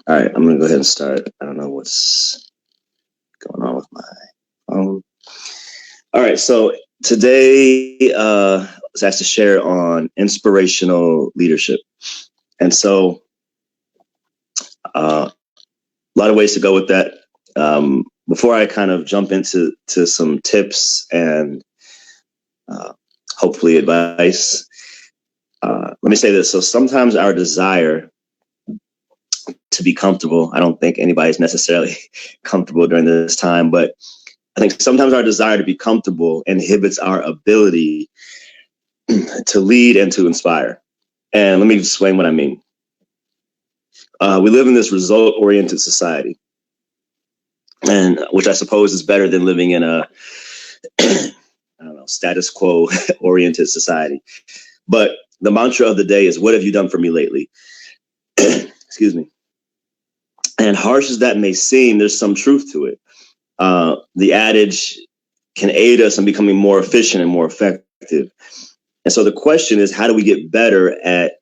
All right, I'm going to go ahead and start. I don't know what's going on with my phone. All right, so today I was asked to share on inspirational leadership. And so a lot of ways to go with that. Before I kind of jump into some tips and hopefully advice, let me say this. So sometimes our desire to be comfortable, I don't think anybody's necessarily comfortable during this time, but I think sometimes our desire to be comfortable inhibits our ability to lead and to inspire. And let me explain what I mean. We live in this result-oriented society, and which I suppose is better than living in a status quo oriented society. But the mantra of the day is, what have you done for me lately? Excuse me. And harsh as that may seem, there's some truth to it. The adage can aid us in becoming more efficient and more effective. And so the question is, how do we get better at,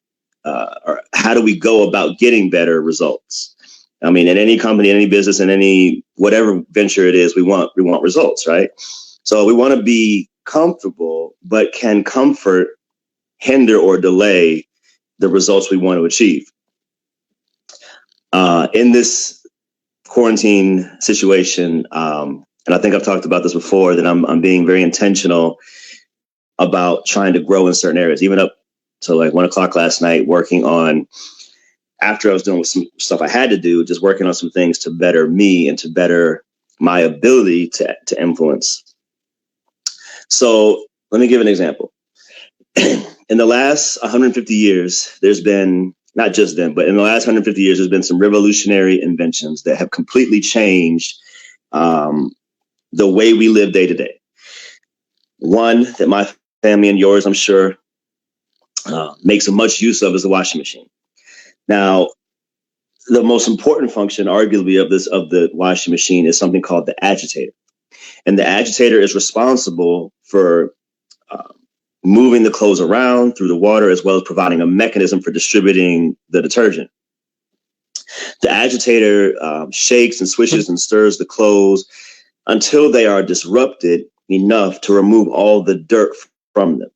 or how do we go about getting better results? I mean, in any company, any business, in any whatever venture it is, we want results, right? So we want to be comfortable, but can comfort hinder or delay the results we want to achieve? In this quarantine situation, and I think I've talked about this before, that I'm being very intentional about trying to grow in certain areas, even up to like 1 o'clock last night, working on, after I was doing some stuff I had to do, just working on some things to better me and to better my ability to influence. So let me give an example. In the last 150 years, there's been, not just then, but in the last 150 years, there's been some revolutionary inventions that have completely changed the way we live day to day. One that my family and yours, I'm sure, makes much use of is the washing machine. Now, the most important function, arguably, of the washing machine is something called the agitator. And the agitator is responsible for moving the clothes around through the water, as well as providing a mechanism for distributing the detergent. The agitator shakes and swishes and stirs the clothes until they are disrupted enough to remove all the dirt from them.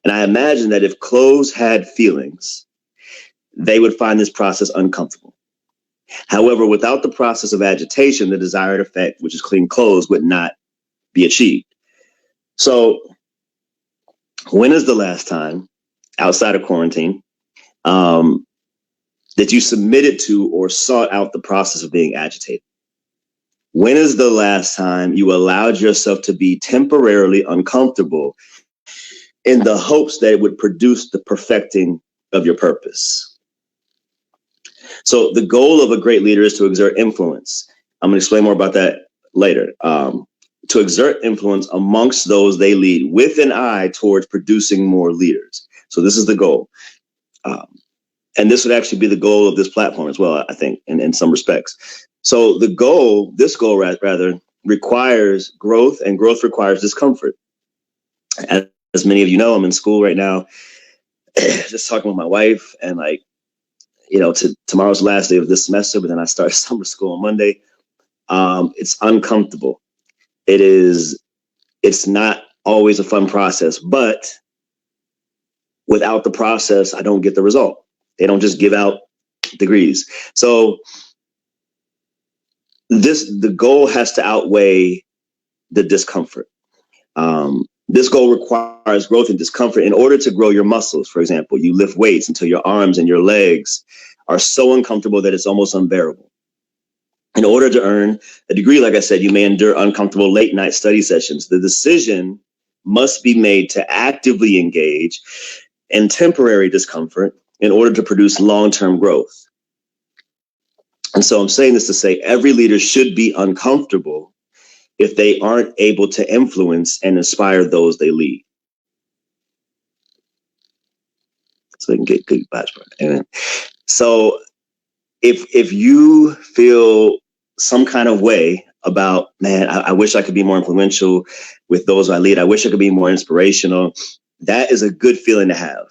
And I imagine that if clothes had feelings, they would find this process uncomfortable. However, without the process of agitation, the desired effect, which is clean clothes, would not be achieved. So when is the last time, outside of quarantine, that you submitted to or sought out the process of being agitated? When is the last time you allowed yourself to be temporarily uncomfortable in the hopes that it would produce the perfecting of your purpose? So the goal of a great leader is to exert influence. I'm going to explain more about that later. To exert influence amongst those they lead, with an eye towards producing more leaders. So this is the goal. And this would actually be the goal of this platform as well, I think, in some respects. So this goal rather, requires growth, and growth requires discomfort. As many of you know, I'm in school right now, just talking with my wife, and tomorrow's the last day of this semester, but then I start summer school on Monday. It's uncomfortable. It's not always a fun process, but without the process, I don't get the result. They don't just give out degrees. So the goal has to outweigh the discomfort. This goal requires growth and discomfort. In order to grow your muscles, for example, you lift weights until your arms and your legs are so uncomfortable that it's almost unbearable. In order to earn a degree, like I said, you may endure uncomfortable late night study sessions. The decision must be made to actively engage in temporary discomfort in order to produce long-term growth. And so I'm saying this to say every leader should be uncomfortable if they aren't able to influence and inspire those they lead. So they can get good vibes from it. Amen. So if you feel some kind of way about, man, I wish I could be more influential with those I lead, I wish I could be more inspirational, that is a good feeling to have.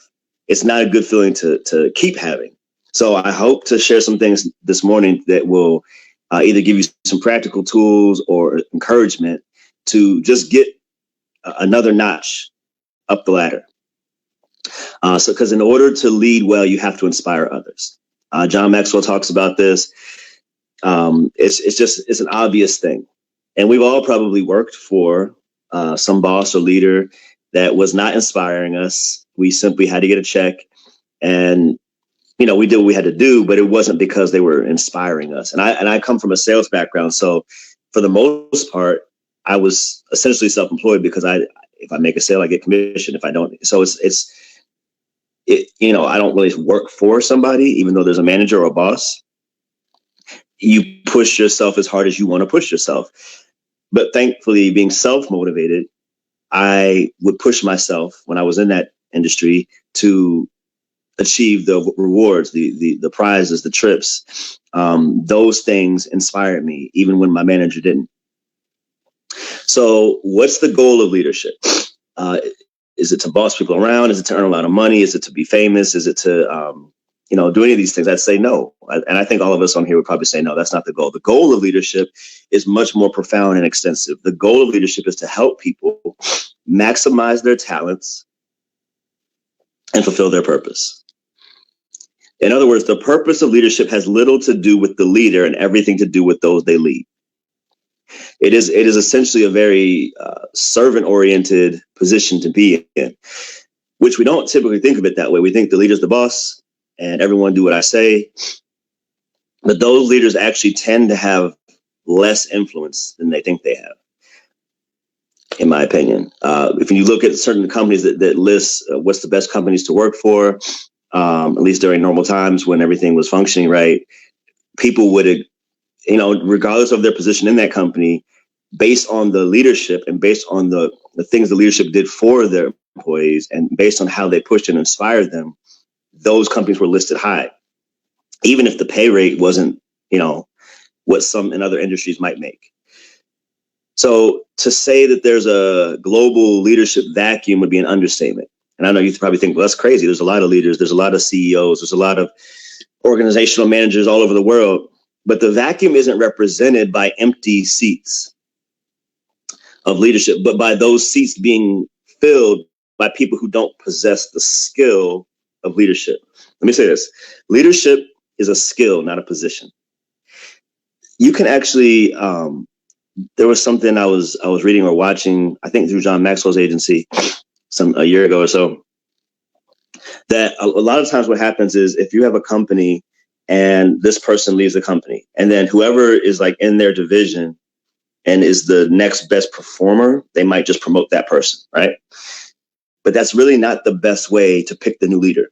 It's not a good feeling to keep having. So I hope to share some things this morning that will either give you some practical tools or encouragement to just get another notch up the ladder. So, because in order to lead well, you have to inspire others. John Maxwell talks about this. It's an obvious thing. And we've all probably worked for some boss or leader that was not inspiring us. We simply had to get a check, and we did what we had to do, but it wasn't because they were inspiring us. And I come from a sales background, so for the most part, I was essentially self-employed because if I make a sale, I get commission. If I don't, so I don't really work for somebody, even though there's a manager or a boss. You push yourself as hard as you want to push yourself. But thankfully, being self-motivated, I would push myself when I was in that industry to achieve the rewards, the prizes, the trips. Those things inspired me, even when my manager didn't. So what's the goal of leadership? Is it to boss people around? Is it to earn a lot of money? Is it to be famous? Is it to, do any of these things? I'd say no. And I think all of us on here would probably say, no, that's not the goal. The goal of leadership is much more profound and extensive. The goal of leadership is to help people maximize their talents and fulfill their purpose. In other words, the purpose of leadership has little to do with the leader and everything to do with those they lead. It is essentially a very servant-oriented position to be in, which we don't typically think of it that way. We think the leader's the boss and everyone do what I say. But those leaders actually tend to have less influence than they think they have, in my opinion. If you look at certain companies that list what's the best companies to work for, at least during normal times when everything was functioning right, people would, regardless of their position in that company, based on the leadership and based on the things the leadership did for their employees and based on how they pushed and inspired them, those companies were listed high, even if the pay rate wasn't, what some in other industries might make. So to say that there's a global leadership vacuum would be an understatement. And I know you probably think, well, that's crazy. There's a lot of leaders. There's a lot of CEOs. There's a lot of organizational managers all over the world. But the vacuum isn't represented by empty seats of leadership, but by those seats being filled by people who don't possess the skill of leadership. Let me say this. Leadership is a skill, not a position. You can actually, there was something I was reading or watching, I think through John Maxwell's agency a year ago or so, that a lot of times what happens is if you have a company and this person leaves the company, and then whoever is like in their division and is the next best performer, they might just promote that person, right? But that's really not the best way to pick the new leader,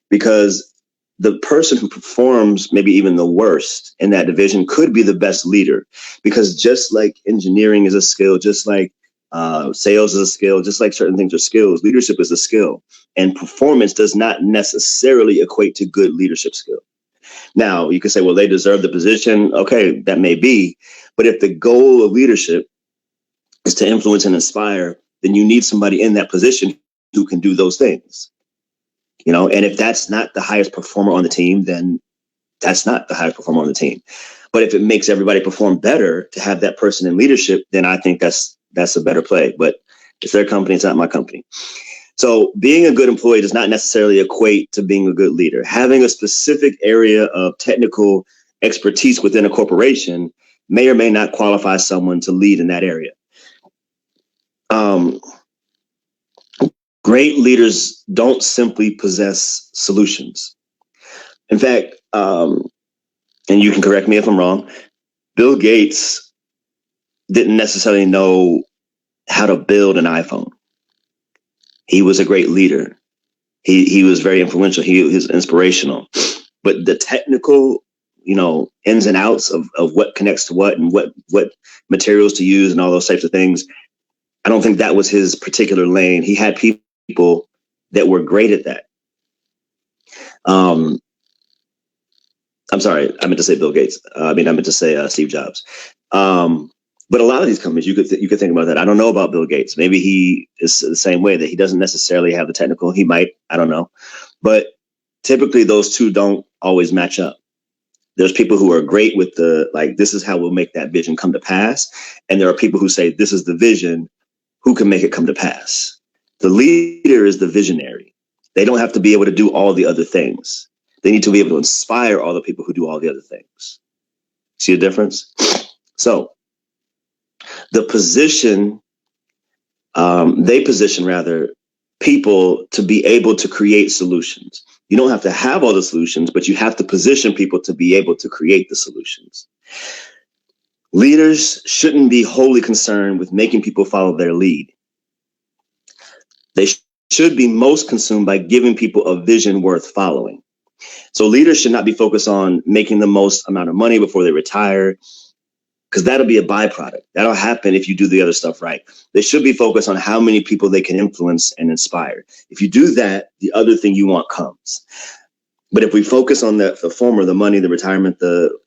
because the person who performs maybe even the worst in that division could be the best leader, because just like engineering is a skill, just like sales is a skill, just like certain things are skills, leadership is a skill, and performance does not necessarily equate to good leadership skill. Now, you can say, well, they deserve the position. Okay, that may be. But if the goal of leadership is to influence and inspire, then you need somebody in that position who can do those things. And if that's not the highest performer on the team, then that's not the highest performer on the team. But if it makes everybody perform better to have that person in leadership, then I think that's a better play. But it's their company, it's not my company. So being a good employee does not necessarily equate to being a good leader. Having a specific area of technical expertise within a corporation may or may not qualify someone to lead in that area. Great leaders don't simply possess solutions. In fact, and you can correct me if I'm wrong, Bill Gates didn't necessarily know how to build an iPhone. He was a great leader. He was very influential. He was inspirational. But the technical, ins and outs of what connects to what and what materials to use and all those types of things, I don't think that was his particular lane. He had people that were great at that. I'm sorry, I meant to say Bill Gates. I meant to say Steve Jobs. But a lot of these companies, you could think about that. I don't know about Bill Gates. Maybe he is the same way, that he doesn't necessarily have the technical. He might, I don't know. But typically those two don't always match up. There's people who are great with this is how we'll make that vision come to pass. And there are people who say, this is the vision, who can make it come to pass. The leader is the visionary. They don't have to be able to do all the other things. They need to be able to inspire all the people who do all the other things. See the difference? So the position, they position rather people to be able to create solutions. You don't have to have all the solutions, but you have to position people to be able to create the solutions. Leaders shouldn't be wholly concerned with making people follow their lead. They should be most consumed by giving people a vision worth following. So leaders should not be focused on making the most amount of money before they retire, because that'll be a byproduct. That'll happen if you do the other stuff right. They should be focused on how many people they can influence and inspire. If you do that, the other thing you want comes. But if we focus on the former, the money, the retirement, the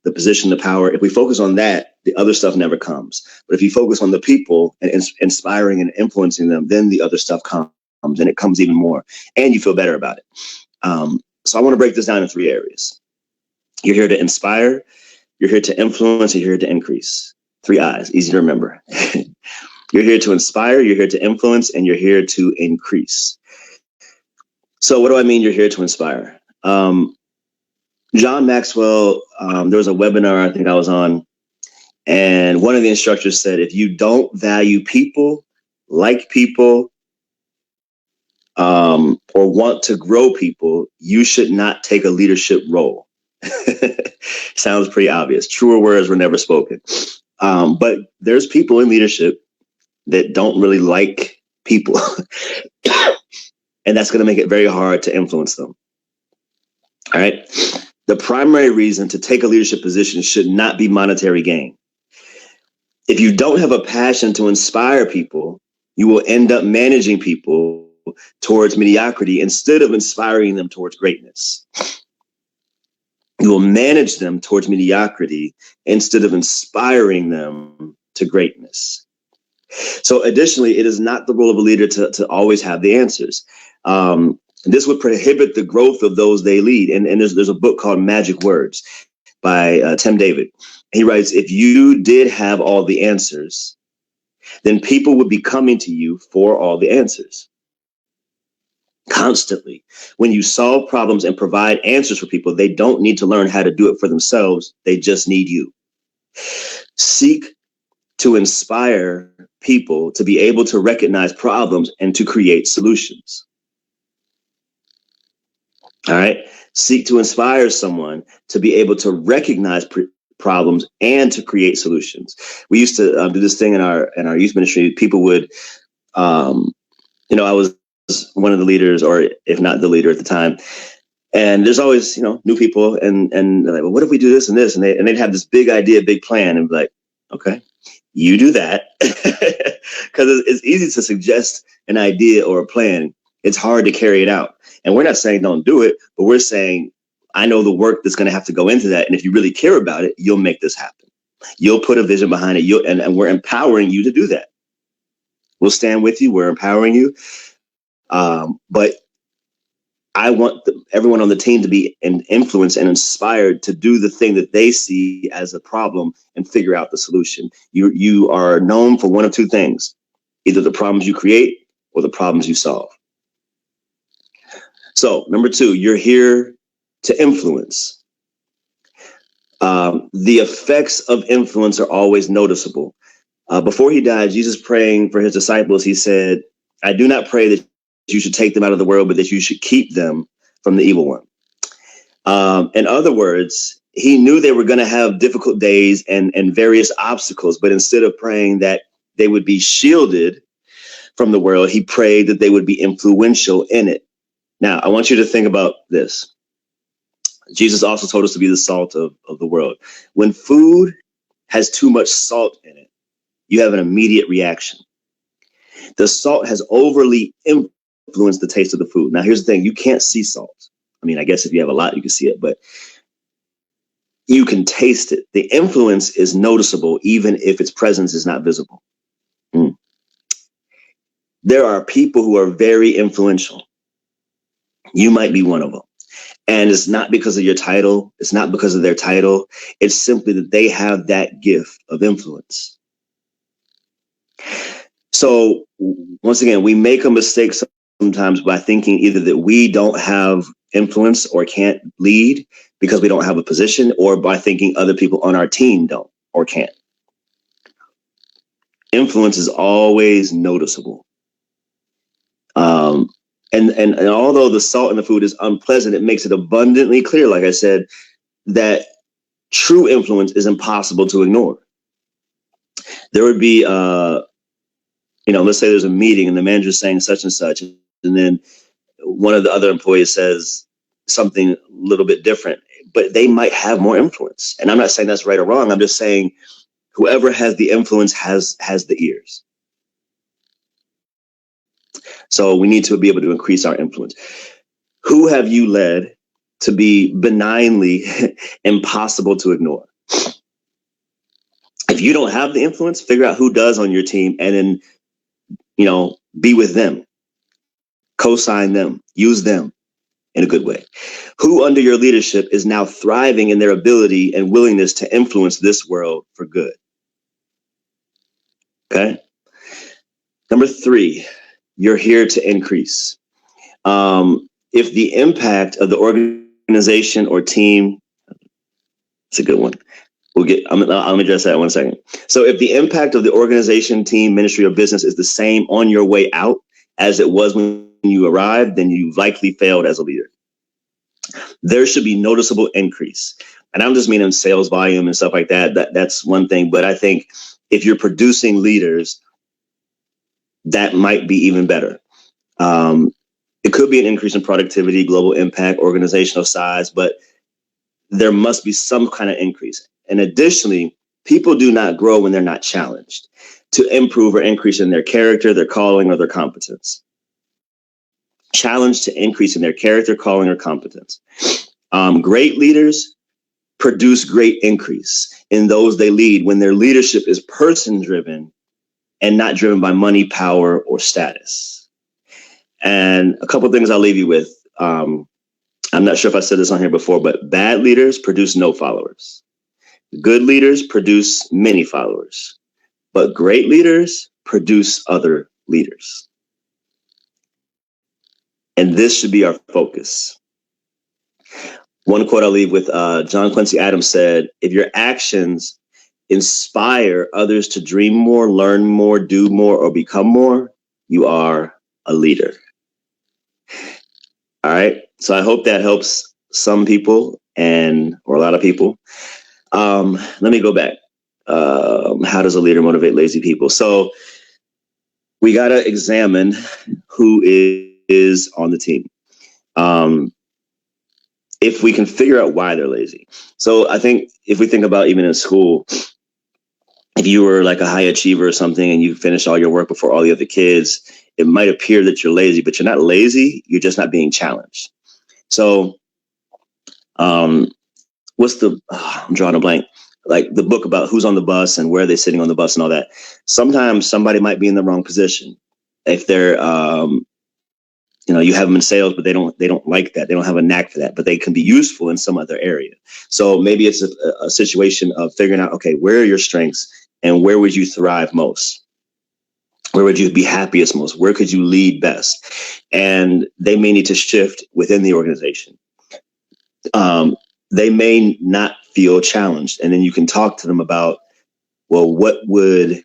position, the power, if we focus on that, the other stuff never comes. But if you focus on the people and inspiring and influencing them, then the other stuff comes, and it comes even more, and you feel better about it. So I want to break this down in 3 areas. You're here to inspire, you're here to influence, you're here to increase. 3 I's, easy to remember. You're here to inspire, you're here to influence, and you're here to increase. So what do I mean you're here to inspire? John Maxwell, there was a webinar I think I was on, and one of the instructors said, if you don't value people, like people, or want to grow people, you should not take a leadership role. Sounds pretty obvious. Truer words were never spoken. But there's people in leadership that don't really like people. And that's going to make it very hard to influence them. All right. The primary reason to take a leadership position should not be monetary gain. If you don't have a passion to inspire people, you will end up managing people towards mediocrity instead of inspiring them towards greatness. You will manage them towards mediocrity instead of inspiring them to greatness. So additionally, it is not the role of a leader to always have the answers. This would prohibit the growth of those they lead. And there's a book called Magic Words by Tim David. He writes, if you did have all the answers, then people would be coming to you for all the answers. Constantly. When you solve problems and provide answers for people, they don't need to learn how to do it for themselves. They just need you. Seek to inspire people to be able to recognize problems and to create solutions. All right. Seek to inspire someone to be able to recognize problems and to create solutions. We used to do this thing in our youth ministry. People would, I was one of the leaders, or if not the leader at the time. And there's always, new people, and they're like, well, what if we do this and this? And they'd have this big idea, big plan, and be like, okay, you do that. Because it's easy to suggest an idea or a plan. It's hard to carry it out. And we're not saying don't do it, but we're saying, I know the work that's going to have to go into that. And if you really care about it, you'll make this happen. You'll put a vision behind it. And we're empowering you to do that. We'll stand with you. We're empowering you. But I want everyone on the team to be influenced and inspired to do the thing that they see as a problem and figure out the solution. You are known for one of 2 things, either the problems you create or the problems you solve. So number 2, you're here to influence. The effects of influence are always noticeable. Before he died, Jesus praying for his disciples, he said, I do not pray that you should take them out of the world, but that you should keep them from the evil one. In other words, he knew they were going to have difficult days and various obstacles, but instead of praying that they would be shielded from the world, he prayed that they would be influential in it. Now, I want you to think about this. Jesus also told us to be the salt of the world. When food has too much salt in it, you have an immediate reaction. The salt has overly influenced the taste of the food. Now, here's the thing. You can't see salt. I mean, I guess if you have a lot, you can see it, but you can taste it. The influence is noticeable, even if its presence is not visible. There are people who are very influential. You might be one of them. And it's not because of your title. It's not because of their title. It's simply that they have that gift of influence. So once again, we make a mistake sometimes by thinking either that we don't have influence or can't lead because we don't have a position, or by thinking other people on our team don't or can't. Influence is always noticeable. And although the salt in the food is unpleasant, it makes it abundantly clear, like I said, that true influence is impossible to ignore. There would be, let's say there's a meeting and the manager's saying such and such, and then one of the other employees says something a little bit different, but they might have more influence. And I'm not saying that's right or wrong. I'm just saying whoever has the influence has the ears. So we need to be able to increase our influence. Who have you led to be benignly impossible to ignore? If you don't have the influence, figure out who does on your team and then, be with them, co-sign them, use them in a good way. Who under your leadership is now thriving in their ability and willingness to influence this world for good? Okay. Number 3, you're here to increase. If the impact of the organization or team, it's a good one. I'll address that in 1 second. So if the impact of the organization, team, ministry, or business is the same on your way out as it was when you arrived, then you likely failed as a leader. There should be noticeable increase. And I'm just meaning sales volume and stuff like that. That's one thing. But I think if you're producing leaders, that might be even better. It could be an increase in productivity, global impact, organizational size, but there must be some kind of increase. And additionally, people do not grow when they're not challenged to improve or increase in their character, their calling, or their competence. Challenged to increase in their character, calling, or competence. Great leaders produce great increase in those they lead when their leadership is person-driven and not driven by money, power, or status. And a couple of things I'll leave you with. I'm not sure if I said this on here before, but bad leaders produce no followers. Good leaders produce many followers, but great leaders produce other leaders. And this should be our focus. One quote I'll leave with, John Quincy Adams said, if your actions inspire others to dream more, learn more, do more, or become more, you are a leader. All right. So I hope that helps some people or a lot of people. Let me go back. How does a leader motivate lazy people? So we got to examine who is on the team. If we can figure out why they're lazy. So I think if we think about even in school, if you were like a high achiever or something and you finished all your work before all the other kids, it might appear that you're lazy, but you're not lazy. You're just not being challenged. So I'm drawing a blank, like the book about who's on the bus and where they're sitting on the bus and all that. Sometimes somebody might be in the wrong position. If they're, you have them in sales, but they don't like that. They don't have a knack for that, but they can be useful in some other area. So maybe it's a situation of figuring out, okay, where are your strengths and where would you thrive most? Where would you be happiest most? Where could you lead best? And they may need to shift within the organization. They may not feel challenged. And then you can talk to them about, well, what would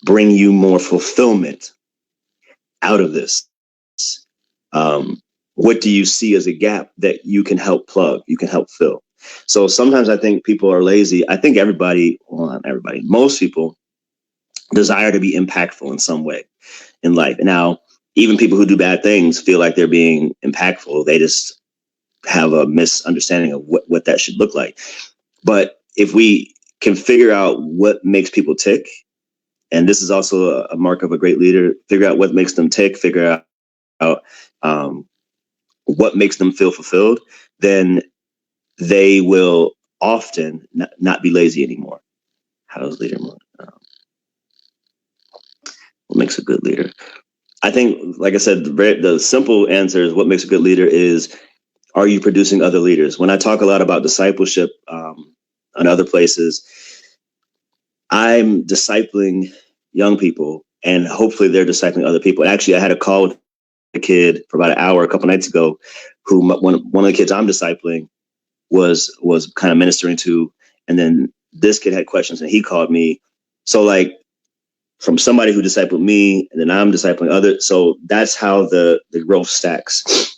bring you more fulfillment out of this? What do you see as a gap that you can help plug, you can help fill? So sometimes I think people are lazy. I think not everybody, most people desire to be impactful in some way in life. Now, even people who do bad things feel like they're being impactful. They just have a misunderstanding of what that should look like. But if we can figure out what makes people tick, and this is also a mark of a great leader, figure out what makes them tick, figure out what makes them feel fulfilled, then they will often not be lazy anymore. How does leader what makes a good leader? I think, like I said, the simple answer is what makes a good leader is Are you producing other leaders? When I talk a lot about discipleship on other places, I'm discipling young people, and hopefully they're discipling other people. And actually, I had a call with a kid for about an hour a couple nights ago, who one of the kids I'm discipling was kind of ministering to, and then this kid had questions, and he called me. So like from somebody who discipled me, and then I'm discipling others. So that's how the growth stacks.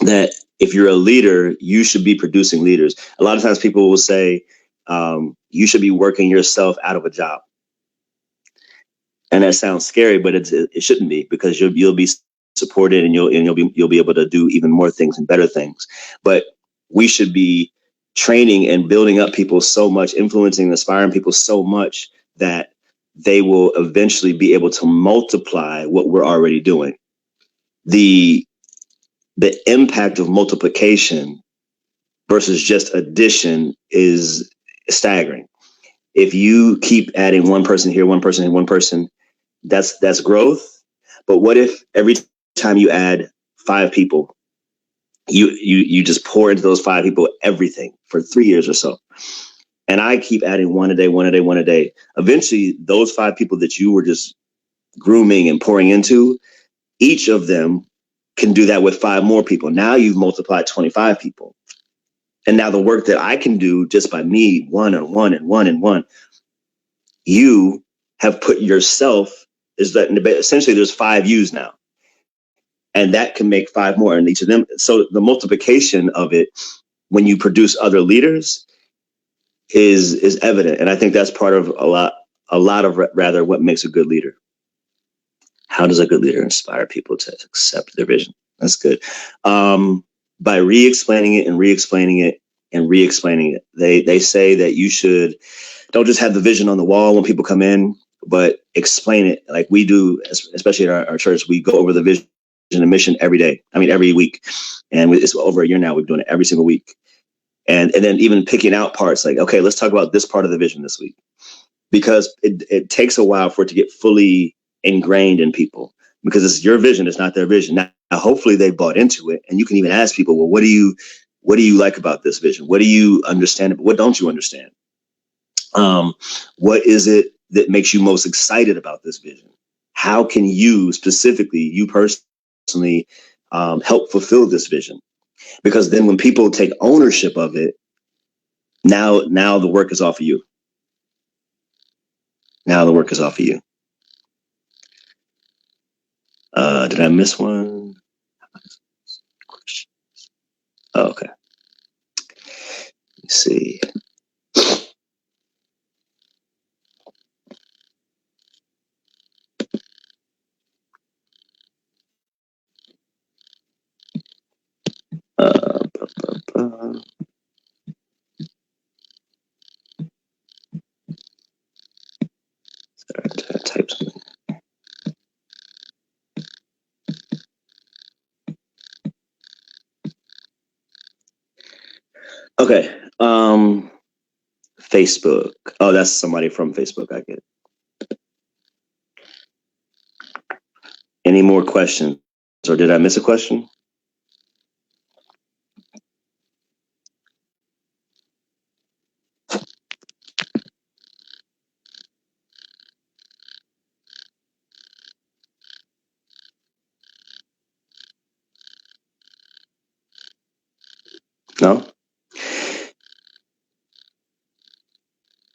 That if you're a leader, you should be producing leaders. A lot of times people will say, you should be working yourself out of a job. And that sounds scary, but it shouldn't be, because you'll be supported, and you'll be able to do even more things and better things. But we should be training and building up people so much, influencing, inspiring people so much that they will eventually be able to multiply what we're already doing. The impact of multiplication versus just addition is staggering. If you keep adding one person here, one person here, one person, that's growth. But what if every time you add 5 people, you just pour into those 5 people everything for 3 years or so? And I keep adding one a day, one a day, one a day. Eventually, those 5 people that you were just grooming and pouring into, each of them can do that with 5 more people. Now you've multiplied 25 people. And now the work that I can do just by me, one and one and one and one, you have put yourself, is that essentially there's 5 yous now. And that can make 5 more in each of them. So the multiplication of it, when you produce other leaders, is evident. And I think that's part of a lot of rather what makes a good leader. How does a good leader inspire people to accept their vision? That's good. By re-explaining it and re-explaining it and re-explaining it. They say that you should don't just have the vision on the wall when people come in, but explain it like we do, especially in our church. We go over the vision and mission every day. I mean, every week. And it's over a year now. We're doing it every single week. And then even picking out parts like, okay, let's talk about this part of the vision this week. Because it takes a while for it to get fully ingrained in people, because it's your vision, it's not their vision. Now, hopefully they bought into it, and you can even ask people, well, what do you like about this vision? What do you understand? What don't you understand? What is it that makes you most excited about this vision? How can you specifically, you personally, help fulfill this vision? Because then when people take ownership of it, now the work is off of you. Now the work is off of you. Did I miss one? Oh, okay. Let's see. Sorry, I typed something. Okay. Facebook. Oh, that's somebody from Facebook. I get it. Any more questions? Or did I miss a question? No?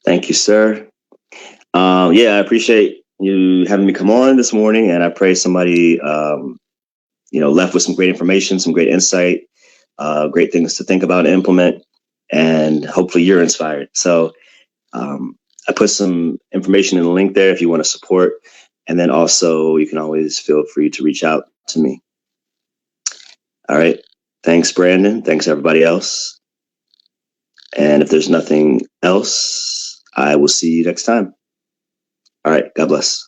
Thank you, sir. Yeah, I appreciate you having me come on this morning, and I pray somebody, left with some great information, some great insight, great things to think about and implement, and hopefully you're inspired. So I put some information in the link there if you want to support, and then also you can always feel free to reach out to me. All right. Thanks, Brandon. Thanks, everybody else. And if there's nothing else, I will see you next time. All right. God bless.